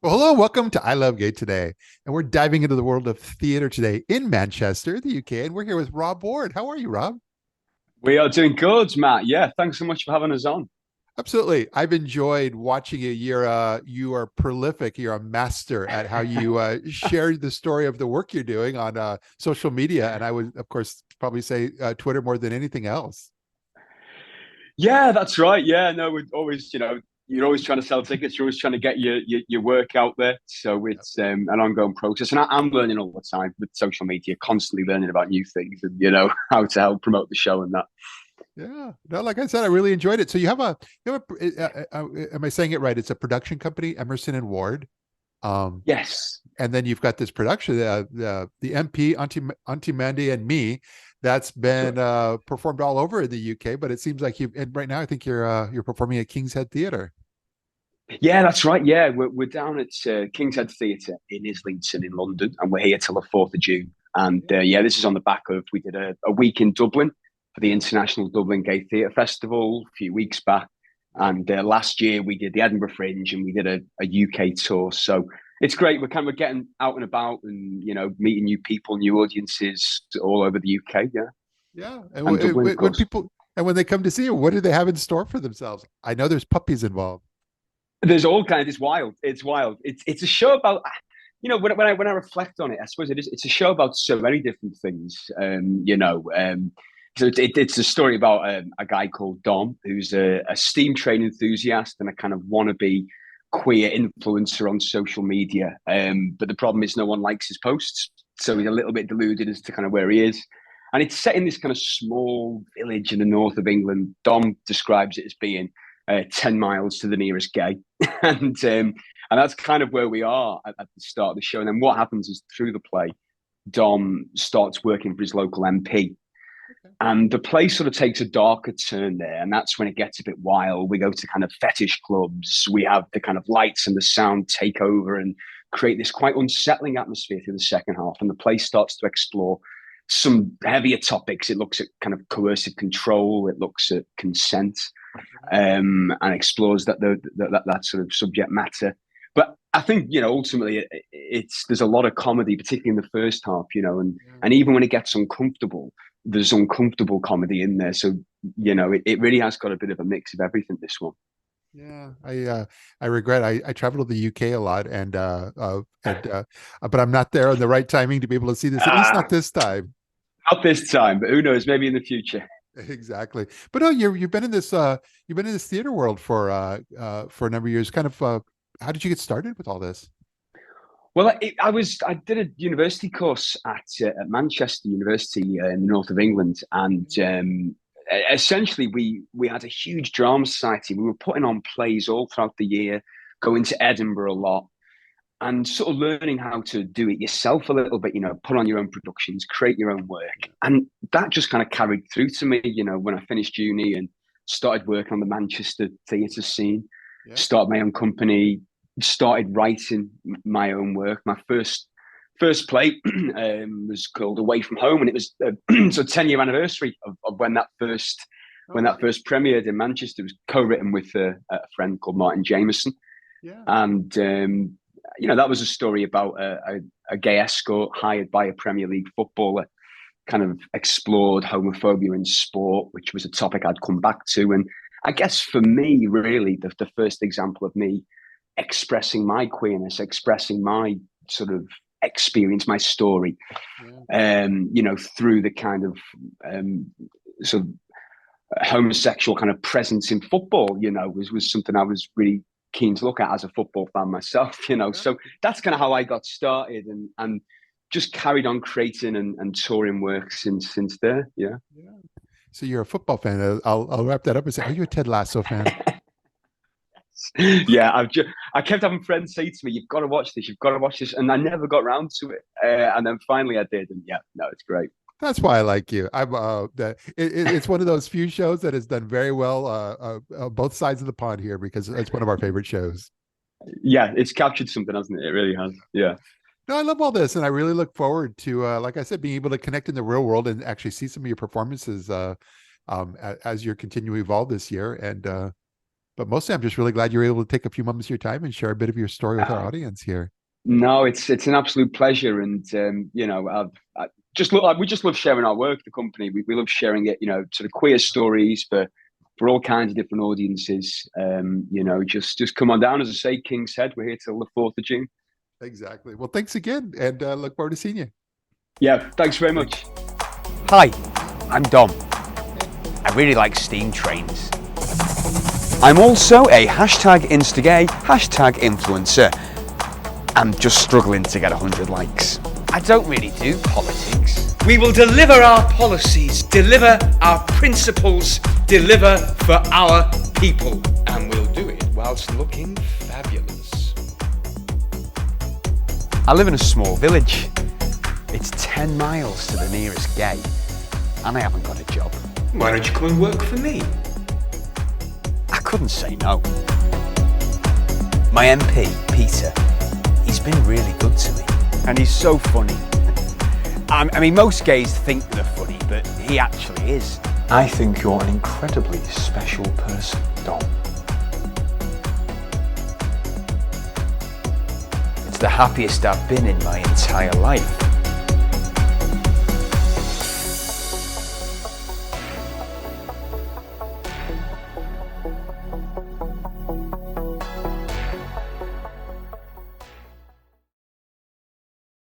Well, hello, welcome to I Love Gay today. And we're diving into the world of theater today in Manchester, the UK. And we're here with Rob Ward. How are you, Rob? We are doing good, Matt. Yeah, thanks so much for having us on. Absolutely. I've enjoyed watching you. You are prolific. You're a master at how you share the story of the work you're doing on social media. And I would, of course, probably say Twitter more than anything else. Yeah, that's right. Yeah, no, we're always, you're always trying to sell tickets. You're always trying to get your work out there. So it's an ongoing process, and I'm learning all the time with social media, constantly learning about new things and how to help promote the show and that. Yeah. No, like I said, I really enjoyed it. So am I saying it right? It's a production company, Emerson and Ward. Um, Yes. and then you've got this production, the MP Aunty Mandy and Me, that's been performed all over in the UK. But it seems like and right now I think you're performing at King's Head Theatre. Yeah, that's right. Yeah, we're down at King's Head Theatre in Islington in London, and we're here till the 4th of June. And yeah, this is on the back of we did a week in Dublin for the International Dublin Gay Theatre Festival a few weeks back. And last year we did the Edinburgh Fringe and we did a UK tour. So it's great. We're getting out and about and meeting new people, new audiences all over the UK. Yeah, Yeah, and Dublin, of when course. people and when they come to see you, what do they have in store for themselves? I know there's puppies involved. There's all kinds. It's wild. It's wild. It's a show about when I reflect on it, I suppose it's a show about so many different things. So it's a story about a guy called Dom, who's a steam train enthusiast and a kind of wannabe queer influencer on social media. But the problem is no one likes his posts, so he's a little bit deluded as to kind of where he is. And it's set in this kind of small village in the north of England. Dom describes it as being 10 miles to the nearest gay. And that's kind of where we are at the start of the show. And then what happens is through the play, Dom starts working for his local MP. Okay. And the play sort of takes a darker turn there. And that's when it gets a bit wild. We go to kind of fetish clubs. We have the kind of lights and the sound take over and create this quite unsettling atmosphere through the second half. And the play starts to explore some heavier topics. It looks at kind of coercive control. It looks at consent, and explores that sort of subject matter. But I think ultimately it's there's a lot of comedy, particularly in the first half, Yeah. and even when it gets uncomfortable, there's uncomfortable comedy in there. So it really has got a bit of a mix of everything. This one. Yeah, I regret I travel to the UK a lot but I'm not there on the right timing to be able to see this. At least not Ah, this time. not this time, but who knows? Maybe in the future. Exactly. But no, you've been in this theater world for a number of years. Kind of how did you get started with all this? Well, I did a university course at Manchester University in the north of England, and essentially we had a huge drama society. We were putting on plays all throughout the year, going to Edinburgh a lot, and sort of learning how to do it yourself a little bit. Put on your own productions, create your own work, and that just kind of carried through to me. When I finished uni and started working on the Manchester theatre scene, Yeah. started my own company, started writing my own work. My first play was called Away from Home, and it was so 10-year anniversary of Oh, when that nice. first premiered in Manchester. It was co-written with a friend called Martin Jameson, Yeah. and that was a story about a gay escort hired by a Premier League footballer. Kind of explored homophobia in sport, which was a topic I'd come back to, and I guess for me, really, the first example of me expressing my queerness, expressing my sort of experience, my story, Yeah. through the kind of sort of homosexual kind of presence in football, was something I was really keen to look at as a football fan myself, Yeah. So that's kind of how I got started and just carried on creating and touring work since there. Yeah. Yeah. So you're a football fan. I'll wrap that up and say, are you a Ted Lasso fan? Yeah, I kept having friends say to me, "You've got to watch this. You've got to watch this," and I never got round to it. And then finally, I did, and yeah, no, it's great. That's why I like you. It's one of those few shows that has done very well both sides of the pond here because it's one of our favorite shows. Yeah, it's captured something, hasn't it? It really has. Yeah. No, I love all this, and I really look forward to, like I said, being able to connect in the real world and actually see some of your performances as you continue to evolve this year. And But mostly, I'm just really glad you're able to take a few moments of your time and share a bit of your story with our audience here. No, it's an absolute pleasure, and I just look. We just love sharing our work. The company, we love sharing it. Sort of queer stories for all kinds of different audiences. Just come on down. As I say, King's Head. We're here till the 4th of June. Exactly. Well, thanks again, and look forward to seeing you. Yeah, thanks very much. Hi, I'm Dom. I really like steam trains. I'm also a #InstaGay, #influencer. I'm just struggling to get 100 likes. I don't really do politics. We will deliver our policies, deliver our principles, deliver for our people. And we'll do it whilst looking fabulous. I live in a small village. It's 10 miles to the nearest gay, and I haven't got a job. Why don't you come and work for me? I couldn't say no. My MP, Peter, he's been really good to me, and he's so funny. I mean, most gays think they're funny, but he actually is. I think you're an incredibly special person, Dom. It's the happiest I've been in my entire life.